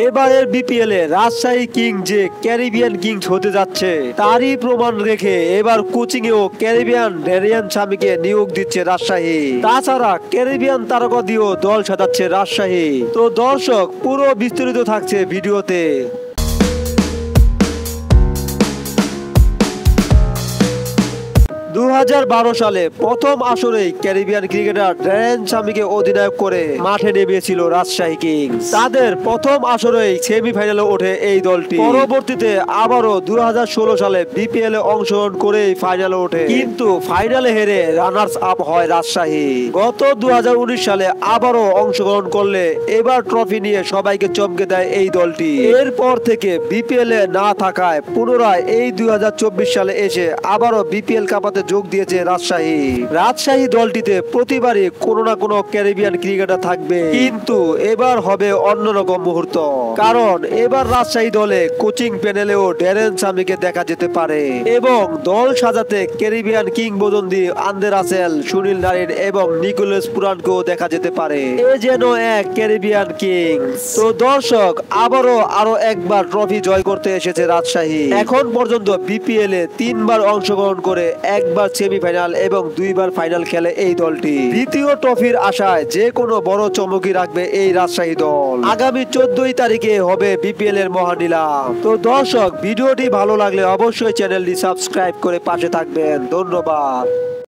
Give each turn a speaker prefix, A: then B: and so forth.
A: এবারের বিপিএল এ রাজশাহী কিং যে Caribbean Kings হতে যাচ্ছে তারই প্রমাণ রেখে এবার কোচিং এও ক্যারিবিয়ান ড্যারিয়ান স্বামীকে নিয়োগ দিচ্ছে রাজশাহী। তাছাড়া ক্যারিবিয়ান তারকা দিয়েও দল সাজাচ্ছে রাজশাহী। তো দর্শক, পুরো বিস্তারিত থাকছে ভিডিওতে। 2012 সালে প্রথম আসরেই ক্যারিবিয়ান ক্রিকেটার ড্যারেন স্বামীকে অধিনায়ক করে মাঠে নেমেছিল রাজশাহী কিংস। তাদের প্রথম আসরেই সেমিফাইনালে ওঠে এই দলটি। পরবর্তীতে আবারও 2016 সালে বিপিএল এ অংশগ্রহণ করে ফাইনালে ওঠে, কিন্তু ফাইনালে হেরে রানার্স আপ হয় রাজশাহী। গত 2019 সালে আবারও অংশগ্রহণ করলে এবার ট্রফি নিয়ে সবাইকে চমকে দেয় এই দলটি। এরপর থেকে বিপিএল এ না থাকায় পুনরায় এই 2024 সালে এসে আবারও বিপিএল কাপাতে যোগ দিয়েছে রাজশাহী দলটিতে প্রতিবারই কোনো না কোনো ক্যারিবিয়ান ক্রিকেটার থাকবে, কিন্তু এবার হবে অন্যরকম মুহূর্ত। কারণ এবার রাজশাহী দলে কোচিং প্যানেলেও ড্যারেন স্বামীকে দেখা যেতে পারে এবং দল সাজাতে ক্যারিবিয়ান কিংবদন্তি আন্দ্রে রাসেল, সুনীল নারিন এবং নিকোলাস পুরানকেও দেখা যেতে পারে। এ যেন এক ক্যারিবিয়ান কিংস। তো দর্শক, আরো একবার ট্রফি জয় করতে এসেছে রাজশাহী। এখন পর্যন্ত বিপিএল এ 3 বার অংশগ্রহণ করে একবার সেমিফাইনাল এবং 2 বার ফাইনাল খেলে এই দলটি। দ্বিতীয় ট্রফির আশায় যে কোনো বড় চমকই রাখবে এই রাজশাহী দল। আগামী 14 তারিখে হবে বিপিএল এর মহানিলাম। তো দর্শক, ভিডিওটি ভালো লাগলে অবশ্যই চ্যানেলটি সাবস্ক্রাইব করে পাশে থাকবেন। ধন্যবাদ।